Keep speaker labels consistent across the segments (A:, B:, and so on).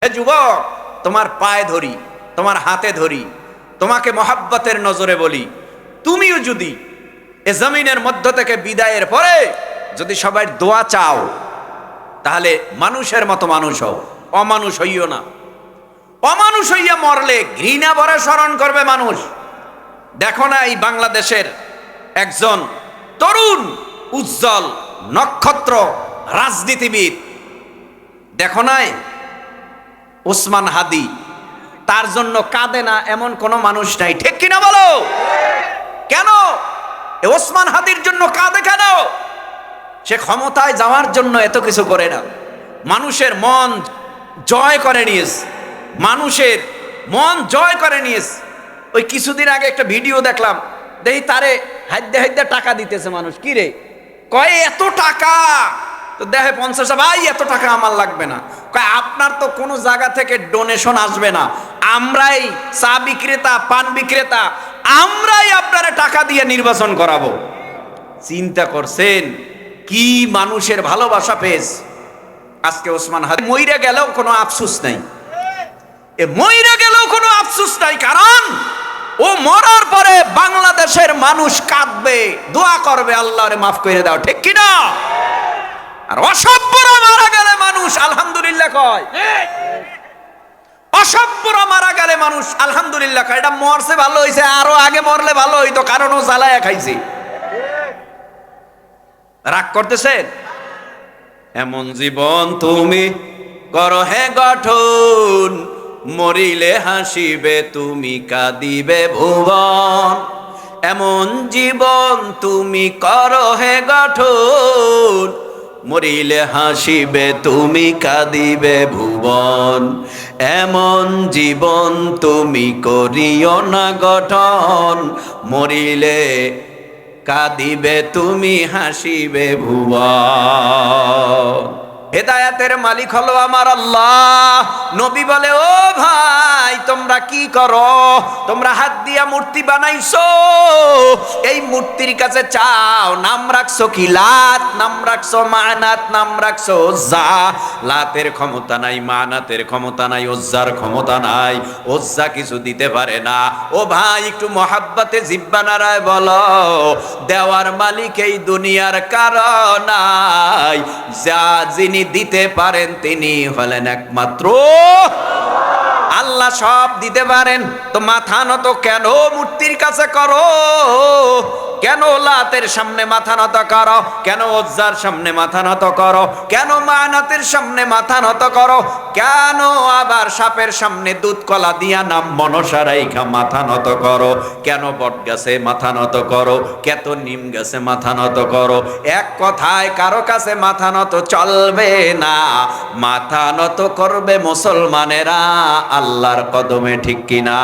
A: হে যুবক, তোমার পায়ে ধরি, তোমার হাতে ধরি, তোমাকে মহাব্বতের নজরে বলি, তুমিও যদি এ জমিনের মধ্য থেকে বিদায়ের পরে যদি সবাই দোয়া চাও, তাহলে মানুষের মতো মানুষ হও, অমানুষ হইও না। অমানুষ হইয়া মরলে ঘৃণা ভরে স্মরণ করবে মানুষ। দেখো না, এই বাংলাদেশের একজন তরুণ উজ্জ্বল নক্ষত্র রাজনীতিবিদ, দেখো নাই ওসমান হাদি, তার জন্য কাঁদে না এমন কোন মানুষ নাই, ঠিক কিনা বলো? কেন ওসমান হাদির জন্য কাঁদে? কেন? সে ক্ষমতায় যাওয়ার জন্য এত কিছু করে না, মানুষের মন জয় করে নিয়েছে, মানুষের মন জয় করে নিয়েছে। ওই কিছুদিন আগে একটা ভিডিও দেখলাম, দেখি তারে হাইদ্যে হাইদ্যে টাকা দিতেছে মানুষ। কি রে কয়, এত টাকা? তো দেখে 50, ভাই এত টাকা আমার লাগবে না। কয় আপনার তো কোনো জায়গা থেকে ডোনেশন আসবে না, আমরাই চা বিক্রেতা, পান বিক্রেতা, আমরাই আপনারা টাকা দিয়ে নির্বাচন করাবো। চিন্তা করছেন কি মানুষের ভালোবাসা পেয়েছে? আজকে ওসমান হাদি মইরা গেলেও কোনো আফসোস নাই, এ মইরা গেলেও কোনো আফসোস নাই, কারণ ও মরার পরে বাংলাদেশের মানুষ কাঁদবে, দোয়া করবে, আল্লাহরে মাফ করে দাও, ঠিক কিনা? আর অসভ্যরা মারা গেলে মানুষ আলহামদুলিল্লাহ কয়, অসভ্যরা মারা গেলে মানুষ আলহামদুলিল্লাহ কয়। এটা মরছে ভালো হইছে, আরো আগে মরলে ভালো হইতো, কারণ ও জ্বালায়া খাইছে। রাগ করতেছেন? এমন জীবন তুমি করো হে গঠন, মরিলে হাসিবে তুমি, কাঁদিবে ভুবন। এমন জীবন তুমি করো হে গঠন, মরিলে হাসিবে তুমি, কাঁদিবে ভুবন। এমন জীবন তুমি করিও না গঠন, মরিলে কাঁদিবে তুমি, হাসিবে ভুবন। হেদায়েতের মালিক হলো আমার আল্লাহ। নবী বলে, ও ভাই তোমরা কি করো? তোমরা হাত দিয়া মূর্তি বানাইছো, এই মূর্তির কাছে চাও, নাম রাখছো কি? লাত, নাম রাখছো মানাত, নাম রাখছো ওজ্জা। লাতের ক্ষমতা নাই, মানাতের ক্ষমতা নাই, ওজ্জার ক্ষমতা নাই, ওজ্জা কিছু দিতে পারে না। ও ভাই একটু মহাব্বতে জিব্বা নাড়ায় বলো, দেওয়ার মালিক এই দুনিয়ার কারণ নাই, যা যিনি দিতে পারেন তিনি হলেন একমাত্র আল্লাহ। সব দিতে পারেন, তো মাথা নত কেন মূর্তির কাছে করো? কেন লাতের সামনে মাথা নত করো? কেন ওজ্জার সামনে মাথা নত করো? কেন মানাতের সামনে মাথা নত করো? কেন আবার সাপের সামনে দুধ কলা দিয়া নাম মনসা রাইখা মাথা নত করো? কেন বট গাছে মাথা নত করো? কেত নিম গাছে মাথা নত করো? এক কথায় কারো কাছে মাথা নত চলবে না, মাথা নত করবে মুসলমানেরা আল্লাহর কদমে, ঠিক কিনা?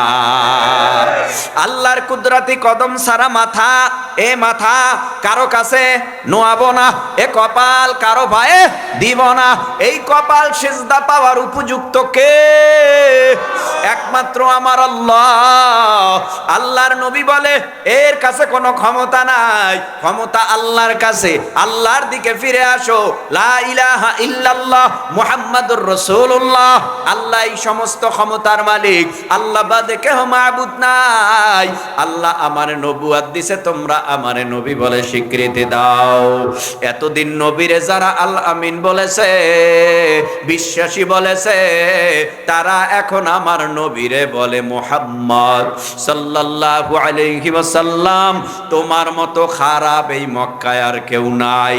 A: আল্লাহর কুদরতি কদম সারা মাথা, এ মাথা কারো কাছে নোয়াবো না, এ কপাল কারো পায়ে দিব না। এই কপাল সিজদা পাওয়ার উপযুক্ত কে? একমাত্র আমার আল্লাহ। আল্লাহর নবী বলে, এর কাছে কোনো ক্ষমতা নাই, ক্ষমতা আল্লাহর কাছে। আল্লাহর দিকে ফিরে আসো, লা ইলাহা ইল্লাল্লাহ মুহাম্মাদুর রাসূলুল্লাহ। আল্লাহ এই সমস্ত ক্ষমতার মালিক, আল্লাহ বাদে কেহ মাবুদ নাই। আল্লাহ আমার নবুয়ত দিছে, তোমরা আমারে নবী বলে স্বীকৃতি দাও। এতদিন নবীরে যারা আল আমিন বলেছে, বিশ্বাসী বলেছে, তারা এখন আমার নবীরে বলে মুহাম্মদ সাল্লাল্লাহু আলাইহি ওয়াসাল্লাম। তোমার মতো খারাপ এই মক্কায় আর কেউ নাই।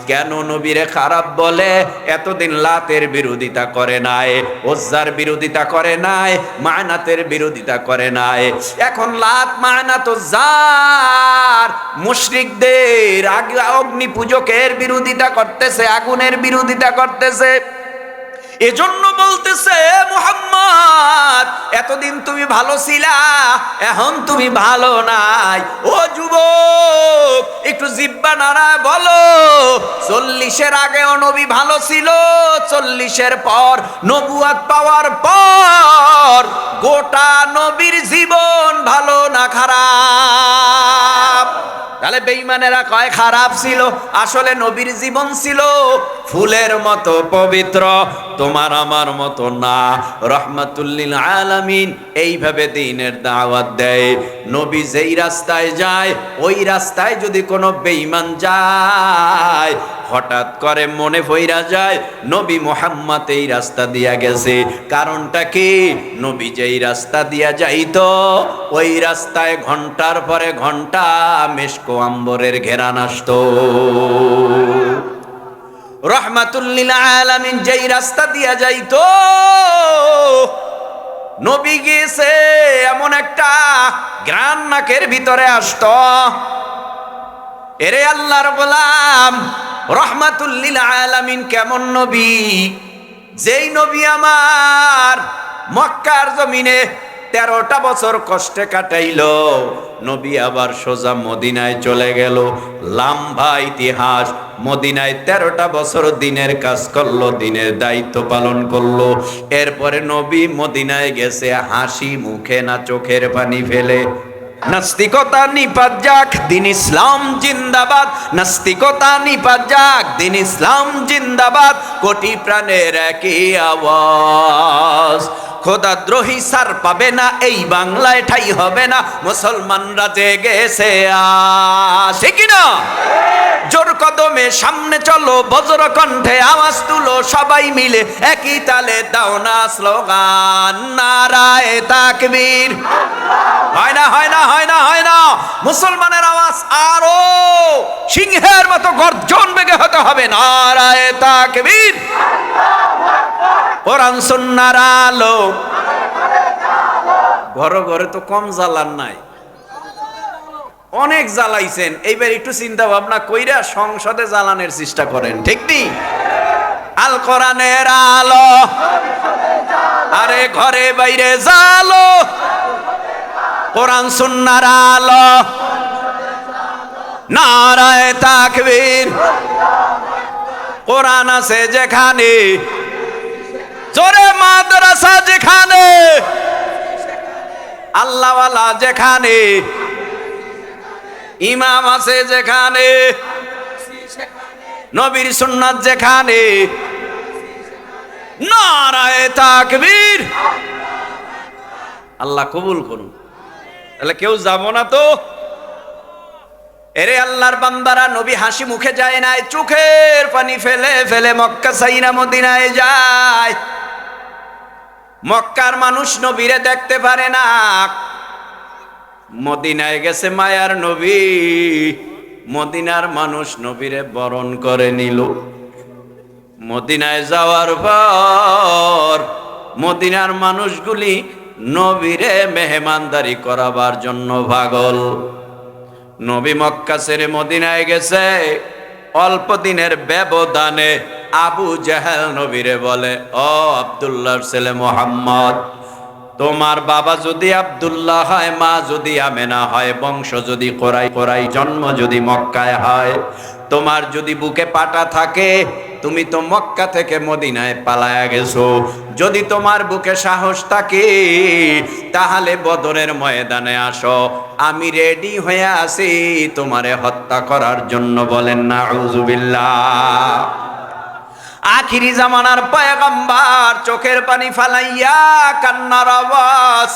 A: কেন নবীরে খারাপ বলে? এতদিন লাতের বিরোধিতা করে নাই, ওজ্জার বিরোধিতা করে নাই, মানাতের বিরোধিতা করে নাই। এখন লাত, মানাত, ওজ্জার মুশরিকদের অগ্নি পূজকের বিরোধিতা করতেছে, আগুনের বিরোধিতা করতেছে। এজন্য বলতেছে, মুহাম্মদ এতদিন তুমি ভালো ছিলা, এখন তুমি ভালো নাই। ও যুবক একটু জিব্বা নাড়ায় বলো, 40-এর আগেও নবী ভালো ছিল, 40-এর পর নবুয়ত পাওয়ার পর গোটা নবীর জীবন ভালো না খারাপ? তাহলে বেঈমানেরা কয় খারাপ ছিল, আসলে নবীর জীবন ছিল ফুলের মতো পবিত্র, তোমার আমার মতো না। রহমাতুল লিল আলামিন এইভাবে দ্বীনের দাওয়াত দেয়। নবী যেই রাস্তায় যায় ওই রাস্তায় যদি কোনো বেঈমান যায়, হঠাৎ করে মনে পইরা যায় নবী মুহাম্মদ এই রাস্তা দিয়া গেছে। কারণটা কি? নবী যেই রাস্তা দিয়া যাইতো ওই রাস্তায় ঘন্টার পরে ঘন্টা মেশকো আম্বরের ঘেরান আসতো। রহমাতুল লিল আলামিন যেই রাস্তা দিয়া যাইতো, নবী গিয়েছে এমন একটা গ্রান নাকের ভিতরে আসতো। এরে আল্লাহর গোলাম, রহমাতুল লিল আলামিন কেমন নবী? যেই নবী আমার মক্কার জমিনে 13টা বছর কষ্টে কাটাইলো, নবী আবার সোজা মদিনায় চলে গেল। লম্বা ইতিহাস। মদিনায় 13টা বছর দিনের কাজ করলো, দিনের দায়িত্ব পালন করলো। এরপরে নবী মদিনায় গেছে হাসি মুখে না চোখের পানি ফেলে। নাস্তিকতা নিপাত যাক, দিন ইসলাম জিন্দাবাদ। নাস্তিকতা নিপাত যাক, দিন ইসলাম জিন্দাবাদ। কোটি প্রাণের একই আওয়াজ। খোদাদ্রোহী সার পাবে না, এই বাংলায় ঠাই হবে না। মুসলমানরা জেগেছে আসে কিনা? জোর কদমে সামনে চলো, বজ্র কণ্ঠে আওয়াজ তুলো, সবাই মিলে একই তালে দাও না স্লোগান, নারায়ে তাকবীর। হয় না, হয় না, হয় না, হয় না। মুসলমানের আওয়াজ আরো সিংহের মতো গর্জন বেগে হতে হবে, নারায়ে তাকবীর। কোরআন সুন্নাহর আলো। ঘরে ঘরে তো কম জ্বালান নাই, অনেক জ্বালাইছেন। এইবার একটু চিন্তা ভাবনা কইরা সংসদে জ্বালানোর চেষ্টা করেন, ঠিক নি? আল কোরআনের আলো, আরে ঘরে বাইরে জ্বালো, কোরআন সুন্নাহর আলো, নারায়ে তাকবীর। কোরআন আছে যেখানে, জোরে মাদ্রাসা যেখানে, আল্লাহওয়ালা যেখানে, ইমাম আছে যেখানে, নবীর সুন্নাত যেখানে, নারায়ে তাকবীর। আল্লাহ কবুল করুন। তাহলে কেউ যাব না তো? এরে আল্লাহর বান্দারা, নবী হাসি মুখে যায় নাই, চোখের পানি ফেলে ফেলে মক্কা ছাইরা মদিনায় যায়। মক্কার মানুষ নবীরে দেখতে পারে না। মদিনায় গেছে মায়ার নবী, মদিনার মানুষ নবীরে বরণ করে নিল। মদিনায় যাওয়ার পর মদিনার মানুষগুলি নবীরে মেহমানদারি করাবার জন্য পাগল। নবী মক্কা ছেড়ে মদিনায় গেছে, অল্প দিনের ব্যবধানে আবু জাহেল নবীরে বলে, ও আব্দুল্লাহর ছেলে মুহাম্মদ, তোমার বাবা যদি আব্দুল্লাহ হয়, মা যদি আমেনা হয়, বংশ যদি কোরাই, জন্ম যদি মক্কায় হয়, তোমার যদি বুকে পাটা থাকে, তুমি তো মক্কা থেকে মদিনায় পালায়া গেছো। যদি তোমার বুকে সাহস থাকে তাহলে বদরের ময়দানে আসো, আমি রেডি হয়ে আছি তোমারে হত্যা করার জন্য। বলেন নাউজুবিল্লাহ। আখিরি জামানার পয়গম্বর চোখের পানি ফালাইয়া কান্নার আওয়াজ।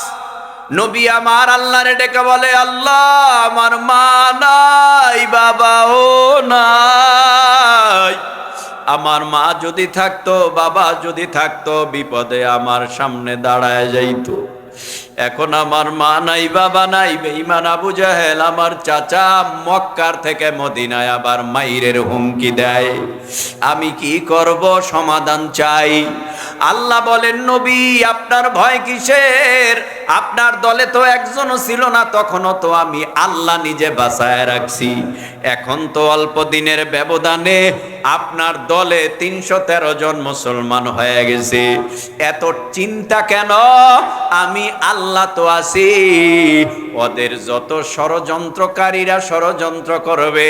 A: নবী আমার আল্লাহরে ডেকে বলে, আল্লাহ, আমার মা নাই, বাবাও নাই। আমার মা যদি থাকতো, বাবা যদি থাকতো, বিপদে আমার সামনে দাঁড়ায় যাইতো। এখন আমার মা নাই, বাবা নাই। বেঈমান আবু জাহেল আমার চাচা মক্কার থেকে মদিনায় আবার মাইরের হুমকি দেয়। আমি কি করব? সমাধান চাই। আল্লাহ বলেন, নবী, আপনার ভয় কিসের? আপনার দলে তো একজনও ছিল না, তখনও তো আমি আল্লাহ নিজে বাঁচায় রাখছি। এখন তো অল্প দিনের ব্যবধানে আপনার দলে 313 জন মুসলমান হয়ে গেছে। এত চিন্তা কেন? আমি আল্লাহ আল্লাহ তো আছি, ওদের যত ষড়যন্ত্রকারীরা ষড়যন্ত্র করবে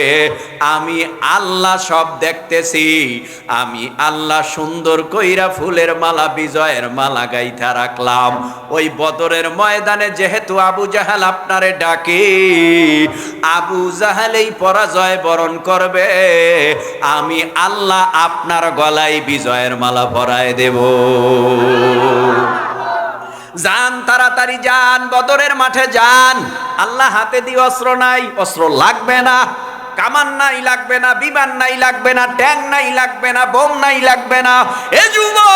A: আমি আল্লাহ সব দেখতেছি। আমি আল্লাহ সুন্দর কইরা ফুলের মালা, বিজয়ের মালা গাইথা রাখলাম। ওই বদরের ময়দানে যেহেতু আবু জাহেল আপনারে ডাকে, আবু জাহেলই পরাজয় বরণ করবে, আমি আল্লাহ আপনার গলায় বিজয়ের মালা পরায় দেব। যান, তাড়াতাড়ি যান, বদরের মাঠে যান। আল্লাহ হাতে দিয়ে অস্ত্র নাই, অস্ত্র লাগবে না, কামান নাই লাগবে না, বিমান নাই লাগবে না, ট্যাঙ্ক নাই লাগবে না, বোম নাই লাগবে না। এ যুবক,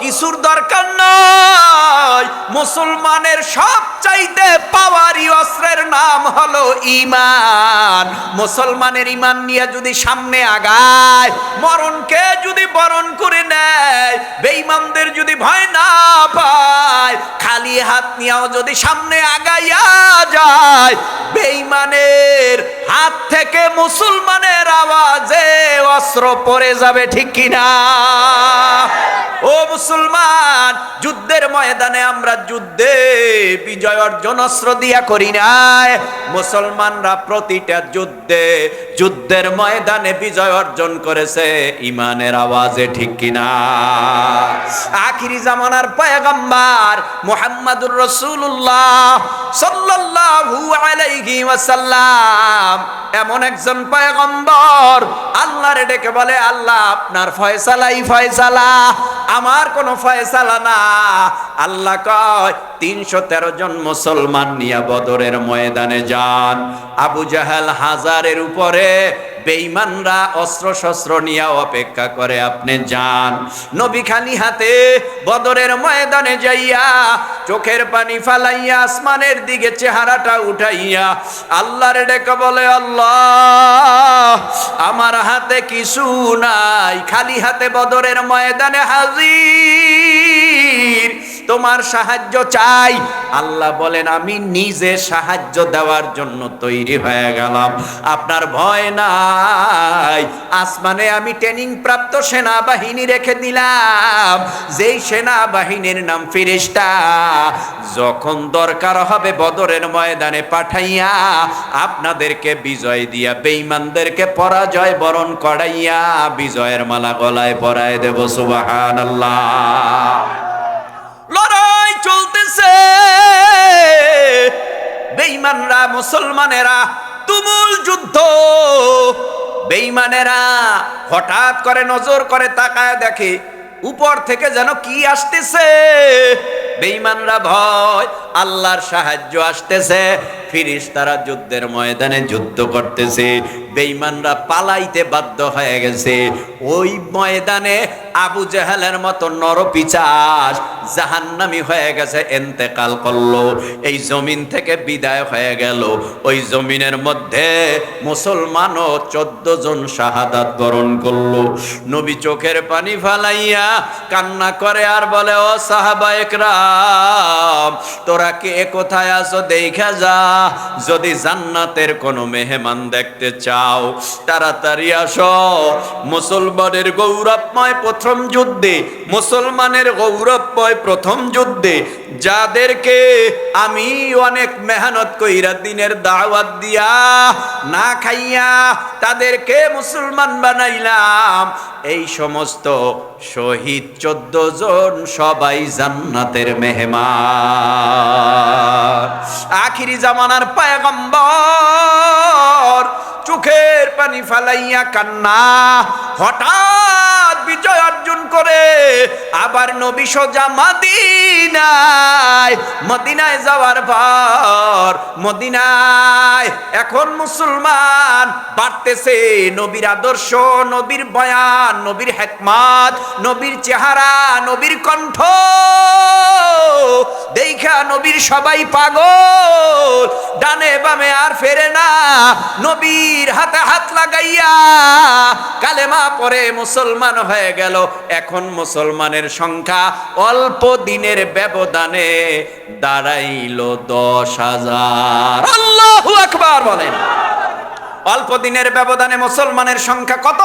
A: কিছুর দরকার নাই। মুসলমানের সবচাইতে পাওয়ারি অস্ত্রের নাম হলো ঈমান। মুসলমানের ঈমান নিয়ে যদি সামনে আগায়, মরণকে যদি বরণ করে নেয়, বেঈমানদের যদি ভয় না পায়, খালি হাত নিয়েও যদি সামনে আগাইয়া যায়, বেঈমানের হাত থেকে মুসলমানের আওয়াজে অস্ত্র পড়ে যাবে, ঠিক কিনা? ও মুসলমান, যুদ্ধের ময়দানে আমরা যুদ্ধে বিজয় অর্জন অস্ত্র দিয়া করি নাই। মুসলমানরা প্রতিটা যুদ্ধের ময়দানে বিজয় অর্জন করেছে ঈমানের আওয়াজে, ঠিক কিনা? আখিরি জামানার পয়গম্বর মুহাম্মদুর রাসূলুল্লাহ সাল্লাল্লাহু আলাইহি ওয়াসাল্লাম এমন একজন পয়গম্বর, আল্লাহর ডেকে বলে, আল্লাহ আপনার ফয়সালাই ফয়সালা, আমার কোনো ফয়সালা না। আল্লাহ কয় 313 জন মুসলমান নিয়ে বদরের ময়দানে যান। আবু জাহেল হাজারের উপরে, বেঈমানরা অস্ত্র শস্ত্র নিয়ে অপেক্ষা করে, আপনি যান। নবী খালি হাতে বদরের ময়দানে যাইয়া চোখের পানি ফালাইয়া আসমানের দিকে চেহারাটা উঠাইয়া আল্লাহর ডেকে বলে, আল্লাহ আমার হাতে কিছু নাই, খালি হাতে বদরের ময়দানে হাজির, তোমার সাহায্য চাই। আল্লাহ বলেন, আমি নিজে সাহায্য দেওয়ার জন্য তৈরি হয়ে গেলাম, আপনার ভয় নাই। আসমানে আমি ট্রেনিং প্রাপ্ত সেনাবাহিনী রেখে দিলাম, যেই সেনাবাহিনীর নাম ফেরেশতা। যখন দরকার হবে বদরের ময়দানে পাঠাইয়া আপনাদেরকে বিজয় দিয়া বেঈমানদেরকে পরাজয় বরণ করাইয়া বিজয়ের মালা গলায় পরায় দেব। সুবহানাল্লাহ। লড়াই চলতেছে, বেঈমানরা মুসলমানেরা, তুমুল যুদ্ধ। বেঈমানেরা হঠাৎ করে নজর করে তাকায় দেখে উপর থেকে যেন কি আসতেছে। বেঈমানরা ভয়, আল্লাহর সাহায্য আসতেছে। ফেরেশতারা যুদ্ধের ময়দানে যুদ্ধ করতেছে, বেঈমানরা পালাইতে বাধ্য হয়ে গেছে। ওই ময়দানে আবু জাহেলের মতো নরপিশাচ জাহান্নামী হয়ে গেছে, ইন্তেকাল করলো, এই জমিন থেকে বিদায় হয়ে গেল। ওই জমিনের মধ্যে মুসলমানও 14 জন শাহাদাত বরণ করলো। নবী চোখের পানি ফালাইয়া কান্না করে আর বলে, ও সাহাবা একরাম, তোরা কে কোথায় আছো দেখা যা, যদি জান্নাতের কোনো মেহমান দেখতে চাও তাড়াতাড়ি আসো। মুসলমানের গৌরবময় প্রথম যুদ্ধে, মুসলমানের গৌরবময় প্রথম যুদ্ধে যাদেরকে আমি অনেক মেহনত কইরা দিনের দাওয়াত দিয়া না খাইয়া তাদেরকে মুসলমান বানাইলাম, এই সমস্ত শহীদ 14 জন সবাই জান্নাতের মেহমান। আখিরি জামানার পয়গম্বর চোখের পানি ফালাইয়া কান্না। হঠাৎ বিজয় অর্জন করে আবার নবী সোজা মদিনায় যাওয়ার পর, মদিনায় এখন মুসলমান বাড়তেছে। নবীর আদর্শ, নবীর বয়ান, নবীর হিকমত, নবীর চেহারা, নবীর কণ্ঠ দেখা নবীর সবাই পাগল, ডানে বামে আর ফেরে না। নবীর হাতে হাত লাগাইয়া কালেমা পড়ে মুসলমান হয়ে গেল। এখন মুসলমানের সংখ্যা অল্প দিনের ব্যবধানে দাঁড়াইল 10,000। আল্লাহু আকবার বলেন। অল্প দিনের ব্যবধানে মুসলমানের সংখ্যা কত?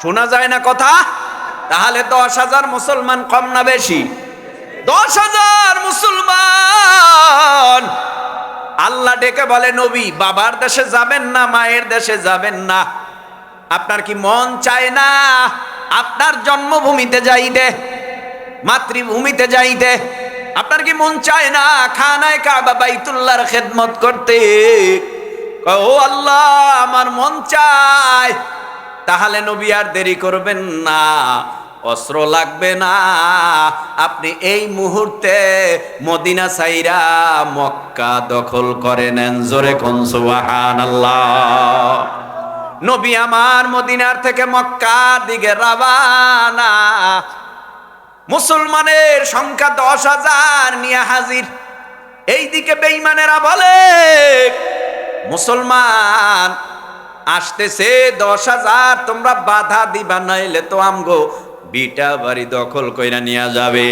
A: শোনা যায় না কথা? তাহলে 10,000 মুসলমান কম না বেশি? 10,000 মুসলমান। আল্লাহ ডেকে বলে, নবী বাবার দেশে যাবেন না, মায়ের দেশে যাবেন না? আপনার কি মন চায় না আপনার জন্মভূমিতে যাইতে, মাতৃভূমিতে যাইতে? আপনার কি মন চায় না খানায় কাবা বাইতুল্লাহর খেদমত করতে? ও আল্লাহ, আমার মন চায়। তাহলে নবী আর দেরি করবেন না, অস্ত্র লাগবে না, আপনি এই মুহূর্তে মদিনা ছাইরা মক্কা দখল করে নেন। জোরে কোন সুবহানাল্লাহ। নবী আমার মদিনার থেকে মক্কার দিকে রওয়ানা। মুসলমানের সংখ্যা 10,000 নিয়ে হাজির। এইদিকে বেঈমানেরা বলে, মুসলমান আসতেছে 10,000, তোমরা বাধা দিবা, নাইলে তো আমগো বিটা বাড়ি দখল কইরা নিয়ে যাবে,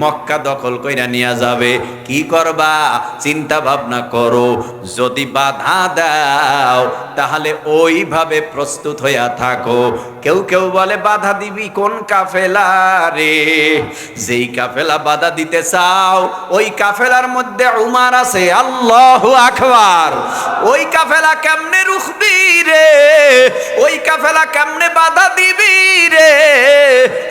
A: মক্কা দখল কইরা নিয়ে যাবে। কি করবা চিন্তা ভাবনা করো। যদি বাধা দাও তাহলে ওইভাবে প্রস্তুত হইয়া থাকো। কেউ কেউ বলে, বাধা দিবি কোন কাফেলা রে? যেই কাফেলা বাধা দিতে চাও ওই কাফেলার মধ্যে উমার আছে। আল্লাহু আকবার। ওই কাফেলা কেমনে রুখবি রে? ওই কাফেলা কেমনে বাধা দিবি রে?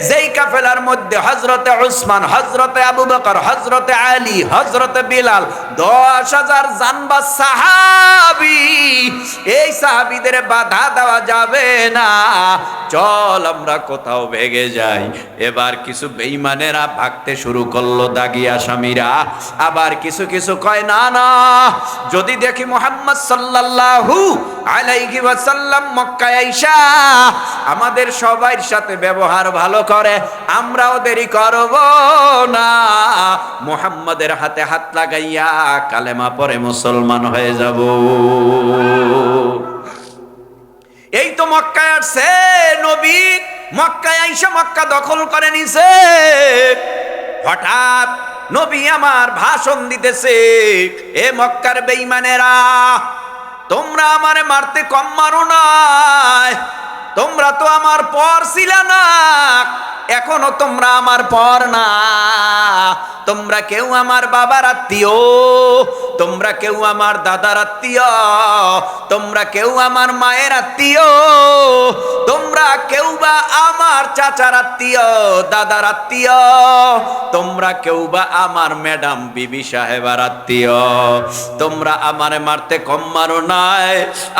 A: যেই কাফেলার মধ্যে হযরতে উসমান, হযরতে আবু বকর, হযরতে আলী, হযরতে বিলাল, 10,000 জানবা সাহাবী। এই সাহাবীদের বাধা দেওয়া যাবে না। চল আমরা কোথাও ভেগে যাই। এবার কিছু বেঈমানেরা ভাগতে শুরু করলো, দাগী আসামিরা। আবার কিছু কিছু কয়, না না, যদি দেখি মুহাম্মদ সাল্লাল্লাহু আলাইহি ওয়াসাল্লাম মক্কায় আইসা আমাদের সবার সাথে ব্যবহার ভালো করে, আমরাও দেরি করব না, মুহাম্মাদের হাতে হাত লাগাইয়া কালেমা পড়ে মুসলমান হয়ে যাব। এই তো মক্কায় আসছে নবী, মক্কায় আইসা মক্কা দখল করে নিছে। হঠাৎ নবী আমার ভাষণ দিতেছে, এ মক্কার বেঈমানেরা, তোমরা আমারে মারতে কম মারো নাই। তোমরা তো আমার পর ছিলা না, এখনো তোমরা আমার পর না। তোমরা কেউ আমার বাবার আত্মীয়, তোমরা কেউ আমার দাদার আত্মীয়, তোমরা কেউ আমার মায়ের আত্মীয়, তোমরা কেউ বা আমার চাচার আত্মীয়, দাদার আত্মীয়, তোমরা কেউ বা আমার ম্যাডাম বিবি সাহেবার আত্মীয়। তোমরা আমারে মারতে কম মারো নাই।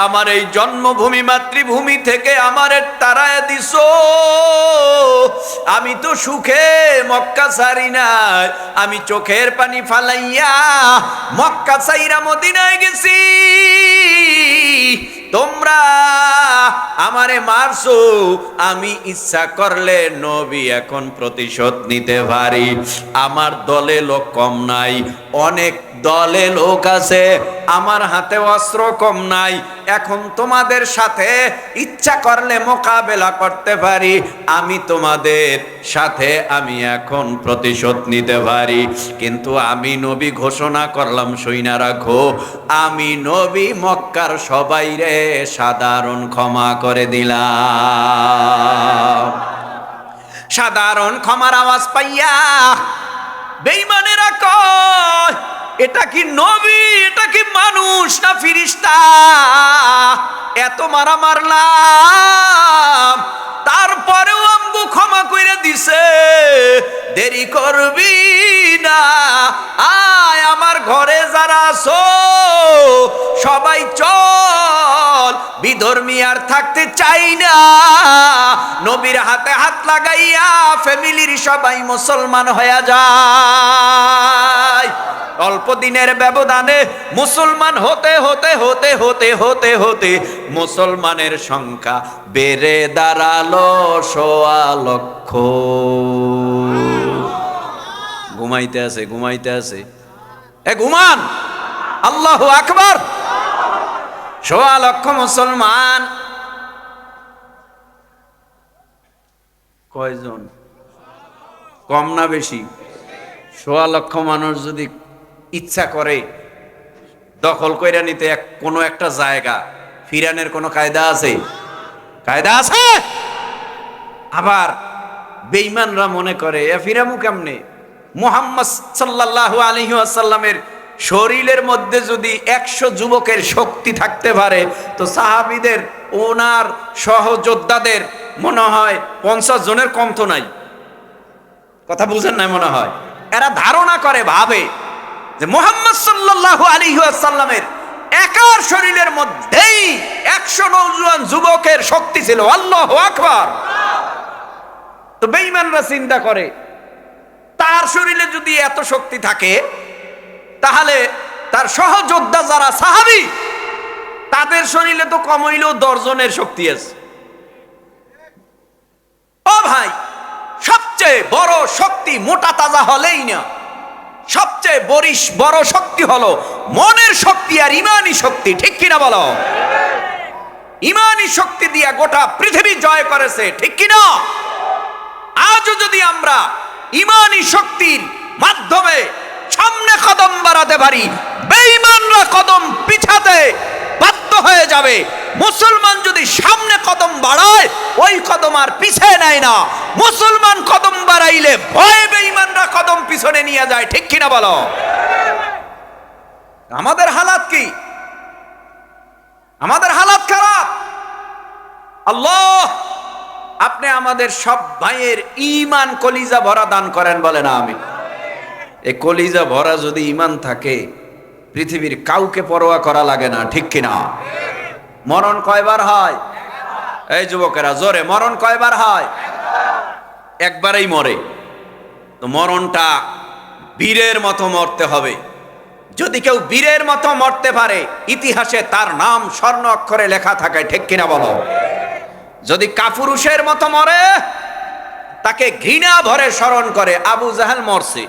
A: আমার এই জন্মভূমি মাতৃভূমি থেকে আমারে তাড়ায় দিছো। আমি তো সুখে মক্কা ছাড়ি নাই, আমি চোখের পানি ফালাইয়া মক্কা ছাইরা মদিনায় গেছি। তোমরা আমারে মারছো, আমি ইচ্ছা করলে নবী এখন প্রতিশোধ নিতে পারি। আমার দলে লোক কম নাই, অনেক দলে লোক আছে, আমার হাতে অস্ত্র কম নাই। এখন তোমাদের সাথে ইচ্ছা করলে মোকাবেলা করতে পারি। আমি তোমাদের সাথে আমি এখন প্রতিশোধ নিতে পারি। কিন্তু আমি নবী ঘোষণা করলাম, শুইনা রাখো, আমি নবী মক্কার সবাইরে সাধারণ ক্ষমা করে দিলাম। সাধারণ ক্ষমার আওয়াজ পাইয়া বেঈমানেরা কয়, এটা কি নবী, এটা কি মানুষ না ফিরিস্তা? এত মারা মারলাম, তারপরেও আমগো ক্ষমা কইরা দিছে। দেরি করবি না, আয় আমার ঘরে যারা আছো সবাই চল, বিধর্মী আর থাকতে চাই না। নবীর হাতে হাত লাগাইয়া ফ্যামিলির সবাই মুসলমান হয়ে যায়। অল্প দিনের ব্যবধানে মুসলমান হতে হতে হতে হতে হতে হতে মুসলমানের সংখ্যা বেড়ে দাঁড়ালো 1,00,000। ঘুমাইতে আছে, ঘুমাইতে আছে, এ ঘুমান। আল্লাহু আকবার। 1,00,000 মুসলমান। কয়জন? কম না বেশি? 1,00,000 মানুষ যদি ইচ্ছা করে দখল কইরা নিতে কোনো একটা জায়গা, ফিরানের কোনো কায়দা আছে? কায়দা আছে? আবার বেঈমানরা মনে করে এ ফিরামু কেমনে? মুহাম্মদ সাল্লাল্লাহু আলাইহি ওয়াসাল্লামের শরীরের মধ্যে যদি 100 যুবকের শক্তি থাকতে পারে, তো সাহাবীদের ওনার সহযোদ্ধাদের মনে হয় 50 জনের কম তো নাই। কথা বুঝেন না? মনে হয় এরা ধারণা করে, ভাবে যে মুহাম্মদ সাল্লাল্লাহু আলাইহি ওয়াসাল্লামের একার শরীরের মধ্যেই 100 নওজোয়ান যুবকের শক্তি ছিল। আল্লাহু আকবার। তো বেঈমানরা চিন্তা করে, তার শরীরে যদি এত শক্তি থাকে, তাহলে তার সহযোদ্ধা যারা সাহাবী, তাদের শরীরে তো কম হইলেও 10 জনের শক্তি আছে। ও ভাই, সবচেয়ে বড় শক্তি মোটা তাজা হলেই না, সবচেয়ে বড় শক্তি হলো মনের শক্তি আর ইমানি শক্তি। ঠিক কিনা বলো? ইমানি শক্তি দিয়া গোটা পৃথিবী জয় করেছে। ঠিক কিনা? আজও যদি আমরা ইমানি শক্তির মাধ্যমে সামনে কদম বাড়াতে পারি, বেঈমানরা কদম পিছাতে বাধ্য হয়ে যাবে। মুসলমান যদি সামনে কদম বাড়ায়, ওই কদম আর পিছিয়ে নেয় না। মুসলমান কদম বাড়াইলে ভয়ে বেঈমানরা কদম পিছনে নিয়ে যায়। ঠিক কিনা বলো? আমাদের হালাত কি? আমাদের হালাত খারাপ। আল্লাহ, আপনি আমাদের সব ভাইয়ের ঈমান কলিজা ভরা দান করেন, বলে না আমি। এই কলিজা ভরা যদি ঈমান থাকে, পৃথিবীর কাউকে পরোয়া করা লাগে না। ঠিক কিনা? মরণ কয়বার হয়? এই যুবকেরা জোরে, মরণ কয়বার হয়? একবারেই মরে। তো মরণটা বীরের মতো মরতে হবে। যদি কেউ বীরের মতো মরতে পারে, ইতিহাসে তার নাম স্বর্ণ অক্ষরে লেখা থাকে। ঠিক কিনা বলো? যদি কাপুরুষের মতো মরে, তাকে ঘৃণা ভরে স্মরণ করে। আবু জাহাল মরছে,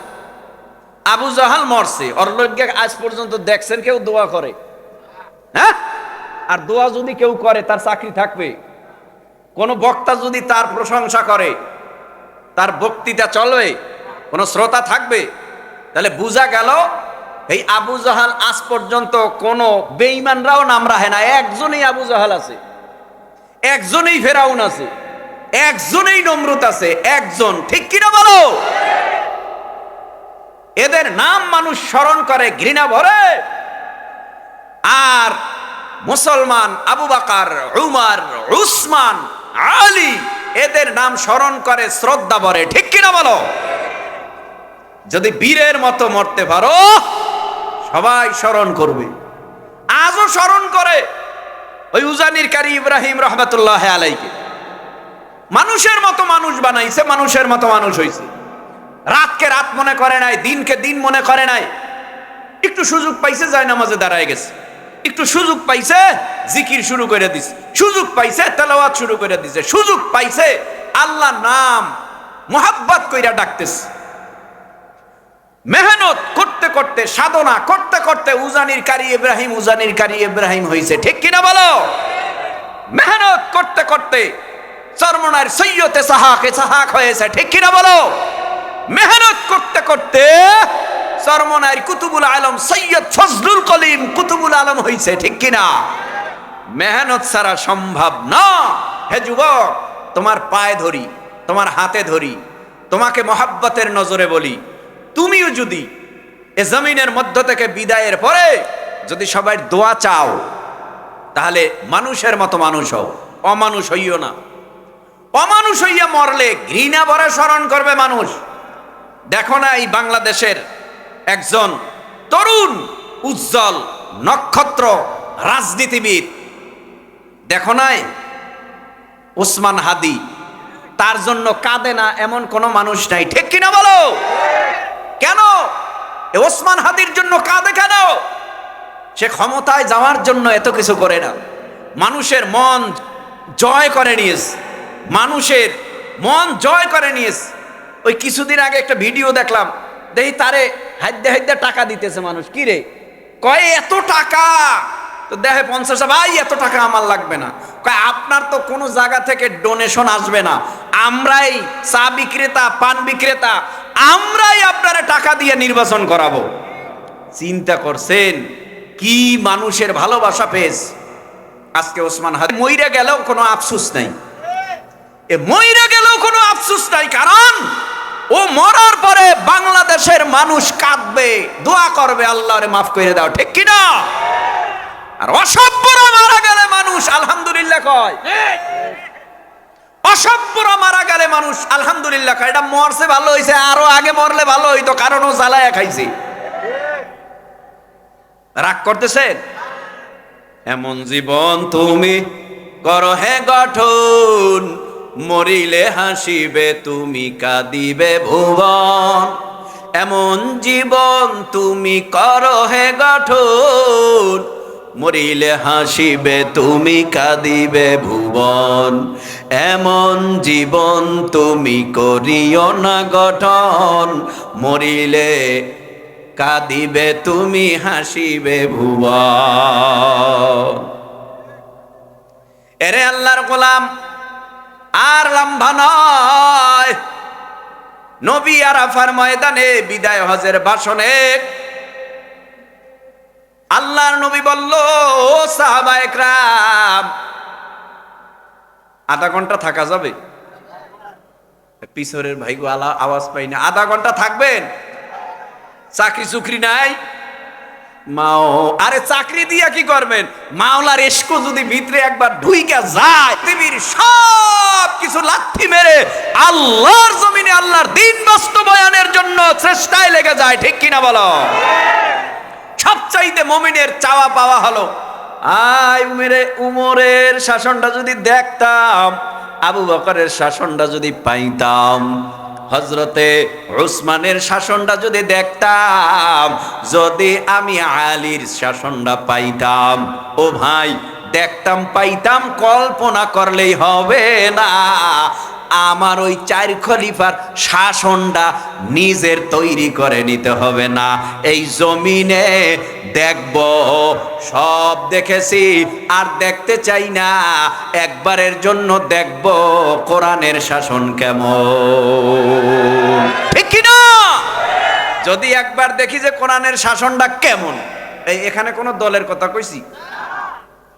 A: আবু জাহাল মরছে, ওর লজ্ঞা আজ পর্যন্ত দেখছেন কেউ দোয়া করে? হ্যাঁ? আর দোয়া যদি কেউ করে, তার চাকরি থাকবে? কোন বক্তা যদি তার প্রশংসা করে, তার বক্তৃতা চলবে? কোন শ্রোতা থাকবে? তাহলে বোঝা গেল এই আবু জাহাল আজ পর্যন্ত কোন বেঈমানরাও নাম রাখে না। একজনই আবু জাহাল আছে, একজনই ফেরাউন আছে, একজনই নমরুদ আছে, একজন। ঠিক কিনা বলো? এদের নাম মানুষ স্মরণ করে ঘৃণা ভরে। আর মুসলমান আবু বকর, উমর, উসমান, আলী, এদের নাম স্মরণ করে শ্রদ্ধা ভরে। ঠিক কিনা বলো? যদি বীরের মতো মরতে পারো, সবাই স্মরণ করবে। আজও স্মরণ করে ওই উজানির কারি ইব্রাহিম রহমাতুল্লাহ আলাইকে। মানুষের মতো মানুষ বানাইছে, মানুষের মতো মানুষ হইছে। রাতকে রাত মনে করে নাই, দিনকে দিন মনে করে নাই। একটু সুযোগ পাইছে, যায় নামাজে দাঁড়ায় গেছে। একটু সুযোগ পাইছে, জিকির শুরু করে দিছে। সুযোগ পাইছে, তেলাওয়াত শুরু করে দিছে। সুযোগ পাইছে, আল্লাহ নাম মোহাব্বত কইরা ডাকতেছে। মেহনত করতে করতে, সাধনা করতে করতে উজানির কারি ইব্রাহিম, উজানির কারি ইব্রাহিম হইছে। ঠিক কিনা বলো? মেহনত করতে করতে চরমনার সৈয়দে সাহাকে সাহাক হয়েছে। ঠিক কিনা বলো? মেহনত করতে করতে চরমনার কুতুবুল আলম সৈয়দ ফজলুল কলিম কুতুবুল আলম হইছে। ঠিক কিনা? মেহনত ছাড়া সম্ভব না। হে যুবক, তোমার পায়ে ধরি, তোমার হাতে ধরি, তোমাকে মহাব্বতের নজরে বলি, তুমিও যদি এ জমিনের মধ্য থেকে বিদায়ের পরে যদি সবাই দোয়া চাও, তাহলে মানুষের মতো মানুষ হও, অমানুষ হইও না। অমানুষ হইয়া মরলে ঘৃণা ভরে স্মরণ করবে মানুষ। দেখো না, এই বাংলাদেশের একজন তরুণ উজ্জ্বল নক্ষত্র রাজনীতিবিদ, দেখো নাই ওসমান হাদি, তার জন্য কাঁদে না এমন কোন মানুষ নাই। ঠিক কিনা বলো? কেন ওসমান হাদির জন্য কাঁদে? কেন? সে ক্ষমতায় যাওয়ার জন্য এত কিছু করে না, মানুষের মন জয় করে নিয়েছে, মানুষের মন জয় করে নিয়েছে। ওই কিছুদিন আগে একটা ভিডিও দেখলাম, দেখি তারে হাইদ্যে হাইদ্যে টাকা দিতেছে মানুষ। কি রে কয়, এত টাকা? তো দেখে 50, ভাই এত টাকা আমার লাগবে না। কয় আপনার তো কোনো জায়গা থেকে ডোনেশন আসবে না, আমরাই চা বিক্রেতা, পান বিক্রেতা, আমরাই আপনারা টাকা দিয়ে নির্বাচন করাবো। চিন্তা করছেন কি মানুষের ভালোবাসা পেয়েছে? আজকে ওসমান হাদি মইরা গেলেও কোনো আফসোস নাই, এ মইরা গেলেও কোনো আফসোস নাই। কারণ ও মরার পরে বাংলাদেশের মানুষ কাঁদবে, দোয়া করবে, আল্লাহরে মাফ করে দাও, ঠিক কি না? আর অসভ্যরা মারা গেলে মানুষ আলহামদুলিল্লাহ কয়, অসভ্যরা মারা গেলে মানুষ আলহামদুলিল্লাহ কয়। এটা মরছে ভালো হইছে, আরো আগে মরলে ভালো হইতো, কারণ ও জ্বালায়া খাইছে। রাগ করতেছেন? এমন জীবন তুমি করো হে গঠন, মরিলে হাসিবে তুমি কাঁদিবে ভুবন। এমন জীবন তুমি করো হে গঠন, মরিলে হাসিবে তুমি কাঁদিবে ভুবন। এমন জীবন তুমি করিও না গঠন, মরিলে কাঁদিবে তুমি হাসিবে ভুবন। এরে আল্লাহর গোলাম, আর লম্বা নয়। নবী আরাফার ময়দানে বিদায় হজের ভাষণে আল্লাহর নবী বলল, ও সাহাবায়ে কেরাম, আধা ঘন্টা থাকা যাবে? পিছরের ভাইগো আওয়াজ পাই না। আধা ঘন্টা থাকবেন? চাকরি চুকরি নাই? মাও আরে চাকরি দিয়া কি করবেন? মাওলার এশক যদি ভিতরে একবার ঢুইকা যায়, পৃথিবীর সব কিছু লাথি মেরে আল্লাহর জমিনে আল্লাহর দ্বীন বাস্তবায়নের জন্য চেষ্টায় লেগে যায়, ঠিক কিনা বলো? সবচাইতে মুমিনের চাওয়া পাওয়া হলো, আয় উমরের শাসনটা যদি দেখতাম, আবু বকরের শাসনটা যদি পাইতাম, হযরতে উসমানের শাসনটা যদি দেখতাম, যদি আমি আলীর শাসনটা পাইতাম। ও ভাই, দেখতাম পাইতাম কল্পনা করলেই হবে না, আমার ওই চার খলিফার শাসনটা নিজের তৈরি করে নিতে হবে না। এই জমিনে দেখব, সব দেখেছি আর দেখতে চাই না, একবারের জন্য দেখব কোরআনের শাসন কেমন, ঠিক কি না? যদি একবার দেখি যে কোরআনের শাসনটা কেমন, এখানে কোনো দলের কথা কইছি,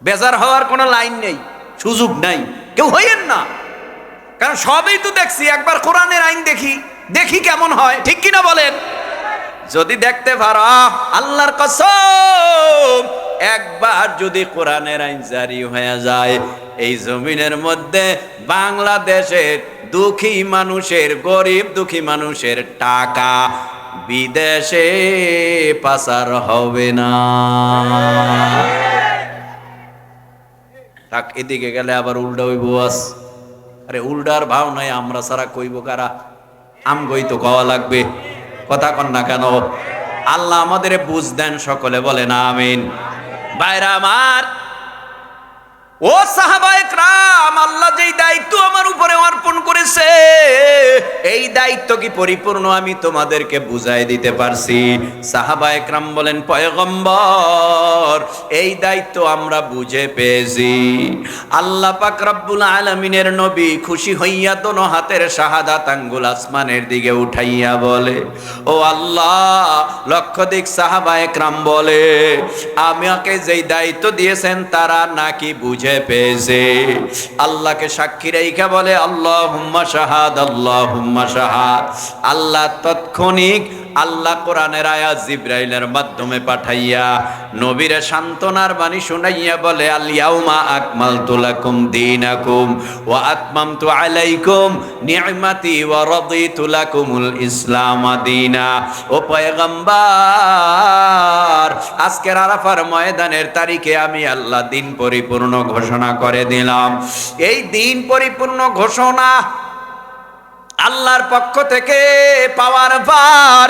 A: বেজার হওয়ার কোনো লাইন নেই, সুযোগ নাই, কেউ হইয়েন না, কারণ সবই তো দেখছি। একবার কোরআনের আইন দেখি, দেখি কেমন হয়, ঠিক কিনা বলেন? যদি দেখতে পারো, আল্লাহর কসম, একবার যদি কোরআনের আইন জারি হয়ে যায়, এই জমিনের মধ্যে বাংলাদেশের দুঃখী মানুষের, গরিব দুঃখী মানুষের টাকা বিদেশে পাচার হবে না। থাক, এদিকে গেলে আবার উল্টা হইব। আরে উল্টার ভাও নাই, আমরা সারা কইব কারা? আমগই তো কওয়া লাগবে, কথা কন না কেন? আল্লাহ আমাদের বুঝ দেন, সকলে বলেন আমিন। ভাইরা আমার, ও সাহাবায়ে কেরাম, আল্লাহ যেই দায়িত্ব আমার উপরে অর্পণ করেছে, এই দায়িত্ব কি পরিপূর্ণ আমি তোমাদেরকে বুঝাই দিতে পারছি? সাহাবায়ে কেরাম বলেন, পয়গম্বর, এই দায়িত্ব আমরা বুঝে পেয়েছি। আল্লাহ পাক রব্বুল আলামিনের নবী খুশি হইয়া দোনো হাতের শাহাদাত আঙ্গুল আসমানের দিকে উঠাইয়া বলে, ও আল্লাহ, লক্ষাধিক সাহাবায়ে কেরাম বলে, আমাকে যেই দায়িত্ব দিয়েছেন তারা নাকি বুঝে পেয়েছে। আল্লাহকে সাক্ষী রেখে বলে, আল্লাহুম্মা শাহাদ, আল্লাহুম্মা শাহাদ। আল্লাহ তৎক্ষণিক আল্লাহ কোরআনের আয়াত জিবরাইলের মাধ্যমে পাঠাইয়া নবীরে সান্ত্বনার বাণী শুনাইয়া বলে, আল ইয়াউমা আকমালতু লাকুম দীনাকুম ওয়া আতমামতু আলাইকুম নি'মাতি ওয়া রাদিতু লাকুমুল ইসলাম দীনা। ও পয়গম্বর, আজকের আরাফার ময়দানের তারিখে আমি আল্লাহ দিন পরিপূর্ণ ঘোষণা করে দিলাম। এই দিন পরিপূর্ণ ঘোষণা আল্লাহর পক্ষ থেকে পাওয়ার পর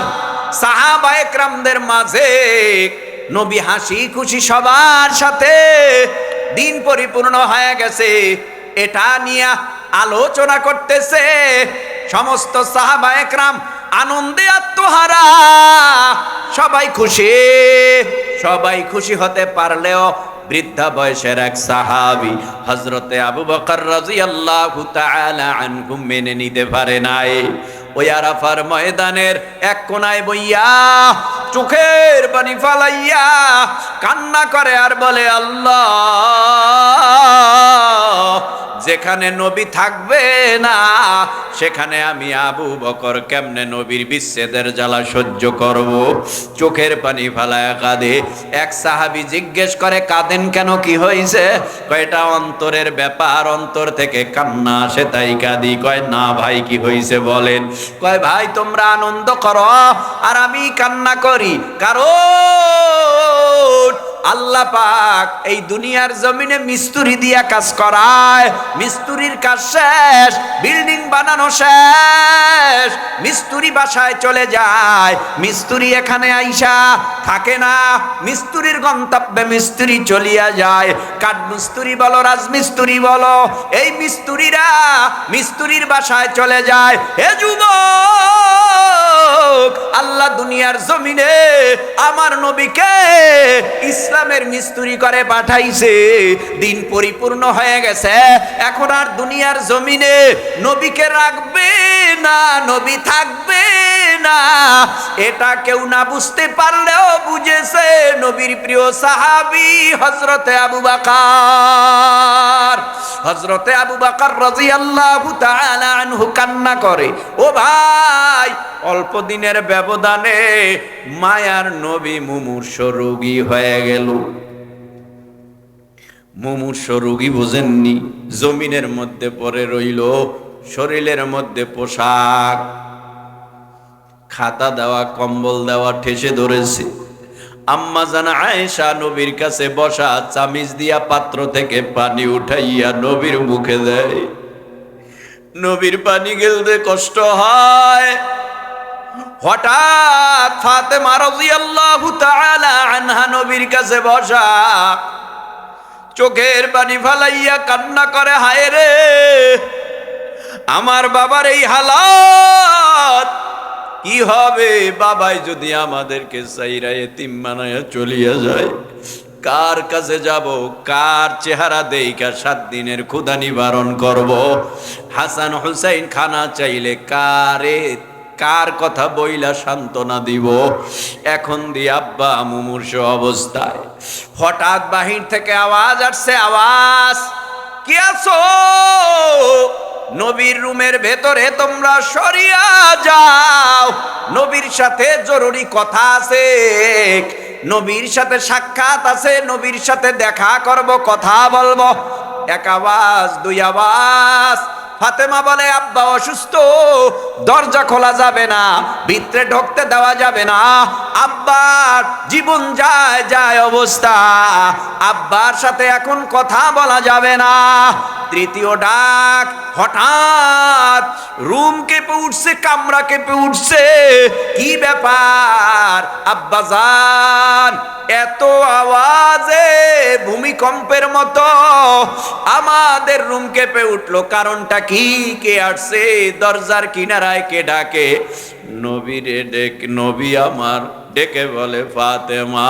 A: সাহাবায়ে কেরামদের মাঝে নবী হাসি খুশি সবার সাথে দিন পরিপূর্ণ হয়ে গেছে, এটা নিয়ে আলোচনা করতেছে। সমস্ত সাহাবায়ে কেরাম আনন্দে আত্মহারা, সবাই খুশি। সবাই খুশি হতে পারলেও বৃদ্ধা বয়সের এক সাহাবী হযরতে আবু বকর রাদিয়াল্লাহু তাআলা আনহু মেনে নিতে পারে নাই। ওই আরাফার ময়দানের এক কোনায় বইয়া চোখের পানি ফালাইয়া কান্না করে আর বলে, আল্লাহ, যেখানে নবী থাকবে না সেখানে আমি আবু বকর কেমনে নবীর বিচ্ছেদের জ্বালা সহ্য করব। চোখের পানি ফালায় কাঁদে। এক সাহাবী জিজ্ঞেস করে, কাঁদেন কেন, কি হয়েছে? কয়, এটা অন্তরের ব্যাপার, অন্তর থেকে কান্না আসে তাই কাঁদি। কয়, না ভাই, কি হয়েছে বলেন? কয়, ভাই তোমরা আনন্দ করো আর আমি কান্না করি, কারণ আল্লাহ পাক এই দুনিয়ার জমিনে মিস্ত্রি দিয়া কাজ করায়। মিস্ত্রির কাজ শেষ, বিল্ডিং বানানো শেষ, মিস্ত্রি বাসায় চলে যায়। মিস্ত্রি এখানে আইসা থাকে না, মিস্ত্রির গন্তব্যে মিস্ত্রি চলিয়া যায়। কাঠ মিস্ত্রি বলো, রাজমিস্ত্রি বলো, এই মিস্ত্রিরা মিস্ত্রির বাসায় চলে যায়। হে যুবক, আল্লাহ দুনিয়ার জমিনে আমার নবীকে ইসলামের মিস্ত্রি করে পাঠাইছে। দিন পরিপূর্ণ হয়ে গেছে, এখন আর দুনিয়ার জমিনে নবীকে রাখবে না, নবী থাকবে না। এটা কেউ না বুঝতে পারলেও বুঝেছে নবীর প্রিয় সাহাবী হযরতে আবু বকর। হযরতে আবু বকর রাদিয়াল্লাহু তাআলা আনহু কান্না করে। ও ভাই, অল্প দিনের ব্যবধানে মায়ার নবী মুমূর্ষ রোগী হয়ে গেল। মুমূর্ষ রোগী বোঝেননি, জমিনের মধ্যে পড়ে রইল, শরীরের মধ্যে পোশাক, খাতা দেওয়া, কম্বল দেওয়া ঠেসে ধরেছে। আম্মা জান আয়েশা নবীর কাছে বসা, চামিচ দিয়া পাত্র থেকে পানি উঠাইয়া নবীর মুখে দেয়। নবীর পানি গেলতে কষ্ট হয়। হঠাৎ ফাতেমা রাদিয়াল্লাহু তাআলা আনহা নবীর কাছে বসা, চোখের পানি ফালাইয়া কান্না করে, হায় রে, আমার বাবার এই হালাত কি হবে? বাবাই যদি আমাদেরকে চাইরা এতিম বানায়া চলিয়া যায়, কার কাছে যাব? কার চেহারা দেইকা 7 দিনের ক্ষুধা নিবারণ করব? হাসান হুসাইন খানা চাইলে কার কথা বইলা সান্ত্বনা দিব? এখন দি আব্বা মুমূর্ষ অবস্থায়। হঠাৎ বাহির থেকে আওয়াজ আসছে, আওয়াজ, কি আছো? নবীর রুমের ভেতরে তোমরা সরিয়া যাও, নবীর সাথে জরুরি কথা আছে, নবীর সাথে সাক্ষাৎ আছে, নবীর সাথে দেখা করব, কথা বলবো। এক আওয়াজ, 2 আওয়াজ। ফাতেমা বলে, আব্বা অসুস্থ, দরজা খোলা যাবে না, ভিতরে ঢুকতে দেওয়া যাবে না, আব্বার জীবন যায় যায় অবস্থা, আব্বার সাথে এখন কথা বলা যাবে না। তৃতীয় ডাক, হঠাৎ রুম কেঁপে উঠছে, কামরা কেঁপে উঠছে। কি ব্যাপার আব্বাজান? এত আওয়াজে ভূমিকম্পের মতো আমাদের রুম কেঁপে উঠলো, কারণটা কি? কে আসছে? দরজার কিনারায় কে ডাকে? নবীরে নবী আমার ডেকে বলে, ফাতেমা,